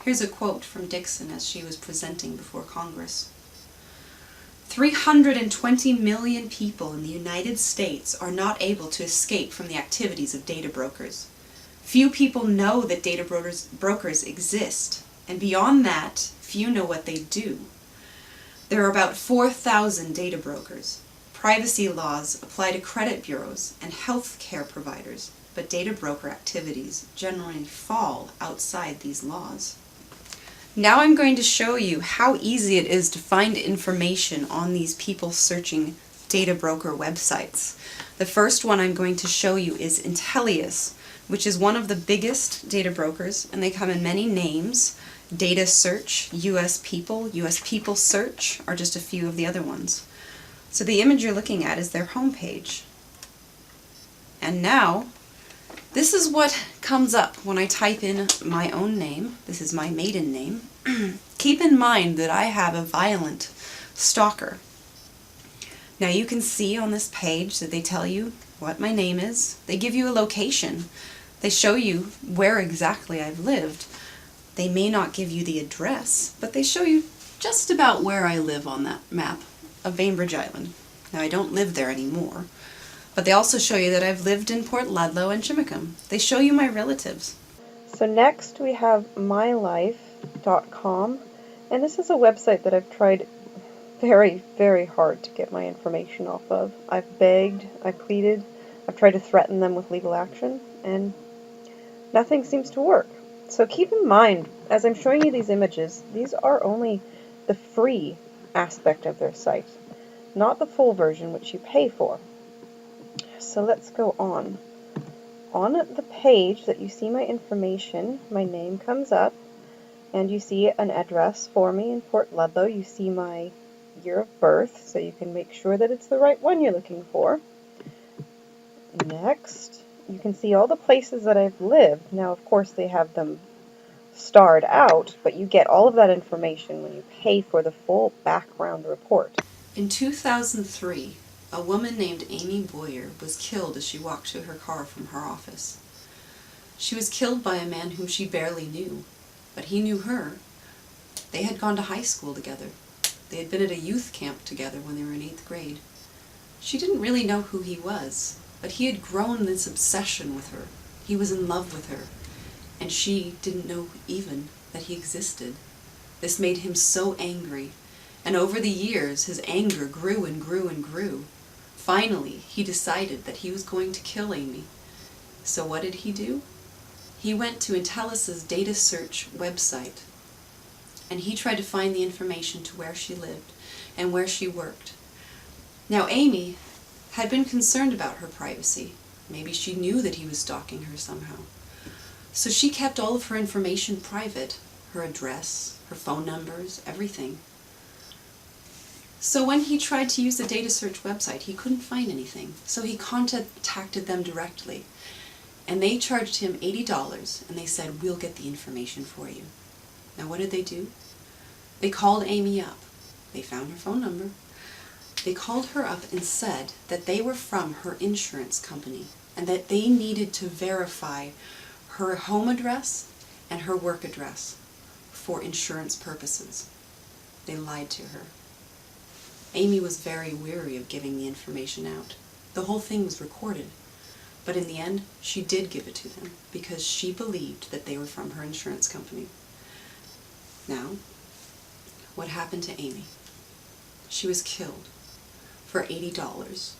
Here's a quote from Dixon as she was presenting before Congress. 320 million people in the United States are not able to escape from the activities of data brokers. Few people know that data brokers exist, and beyond that, few know what they do. There are about 4,000 data brokers. Privacy laws apply to credit bureaus and health care providers, but data broker activities generally fall outside these laws. Now I'm going to show you how easy it is to find information on these people searching data broker websites. The first one I'm going to show you is Intellius, which is one of the biggest data brokers, and they come in many names. Data Search, US People Search are just a few of the other ones. So the image you're looking at is their homepage. And now, this is what comes up when I type in my own name. This is my maiden name. Keep in mind that I have a violent stalker. Now you can see on this page that they tell you what my name is. They give you a location. They show you where exactly I've lived. They may not give you the address, but they show you just about where I live on that map of Bainbridge Island. Now I don't live there anymore. But they also show you that I've lived in Port Ludlow and Chimicum. They show you my relatives. So next we have mylife.com, and this is a website that I've tried very, very hard to get my information off of. I've begged, I've pleaded, I've tried to threaten them with legal action, and nothing seems to work. So keep in mind, as I'm showing you these images, these are only the free aspect of their site, not the full version which you pay for. So let's go on. On the page that you see my information, my name comes up, and you see an address for me in Port Ludlow. You see my year of birth, so you can make sure that it's the right one you're looking for. Next, you can see all the places that I've lived. Now, of course, they have them starred out, but you get all of that information when you pay for the full background report. In 2003, a woman named Amy Boyer was killed as she walked to her car from her office. She was killed by a man whom she barely knew, but he knew her. They had gone to high school together. They had been at a youth camp together when they were in 8th grade. She didn't really know who he was, but he had grown this obsession with her. He was in love with her, and she didn't know even that he existed. This made him so angry, and over the years his anger grew and grew and grew. Finally, he decided that he was going to kill Amy. So what did he do? He went to Intellis's data search website, and he tried to find the information to where she lived and where she worked. Now, Amy had been concerned about her privacy. Maybe she knew that he was stalking her somehow. So she kept all of her information private, her address, her phone numbers, everything. So when he tried to use the data search website, he couldn't find anything. So he contacted them directly. And they charged him $80, and they said, "We'll get the information for you." Now what did they do? They called Amy up. They found her phone number. They called her up and said that they were from her insurance company and that they needed to verify her home address and her work address for insurance purposes. They lied to her. Amy was very weary of giving the information out. The whole thing was recorded, but in the end, she did give it to them because she believed that they were from her insurance company. Now, what happened to Amy? She was killed for $80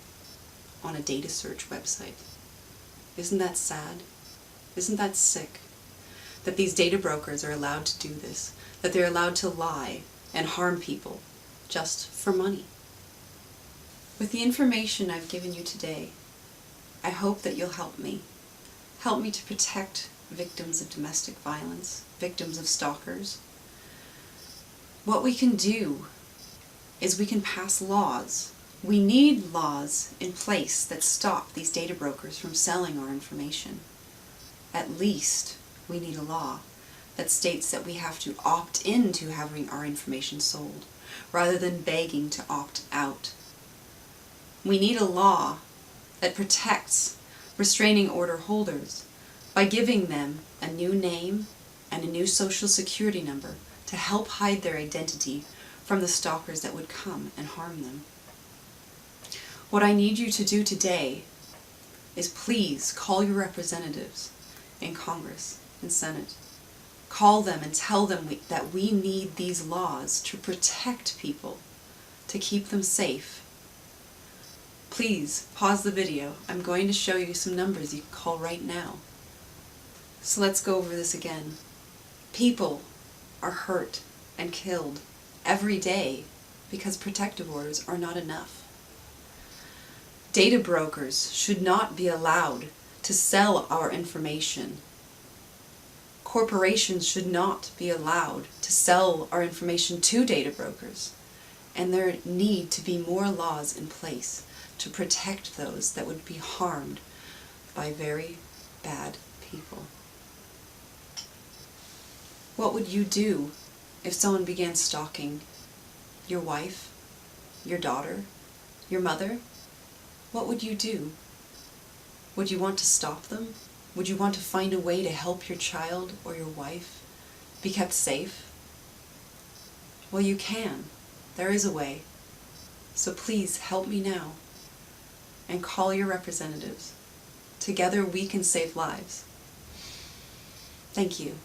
on a data search website. Isn't that sad? Isn't that sick? That these data brokers are allowed to do this, that they're allowed to lie and harm people just for money. With the information I've given you today, I hope that you'll help me. Help me to protect victims of domestic violence, victims of stalkers. What we can do is we can pass laws. We need laws in place that stop these data brokers from selling our information. At least we need a law that states that we have to opt into having our information sold, rather than begging to opt out. We need a law that protects restraining order holders by giving them a new name and a new social security number to help hide their identity from the stalkers that would come and harm them. What I need you to do today is please call your representatives in Congress and Senate. Call them and tell them that we need these laws to protect people, to keep them safe. Please pause the video. I'm going to show you some numbers you can call right now. So let's go over this again. People are hurt and killed every day because protective orders are not enough. Data brokers should not be allowed to sell our information. Corporations should not be allowed to sell our information to data brokers. And there need to be more laws in place to protect those that would be harmed by very bad people. What would you do if someone began stalking your wife, your daughter, your mother? What would you do? Would you want to stop them? Would you want to find a way to help your child or your wife be kept safe? Well, you can. There is a way. So please help me now and call your representatives. Together we can save lives. Thank you.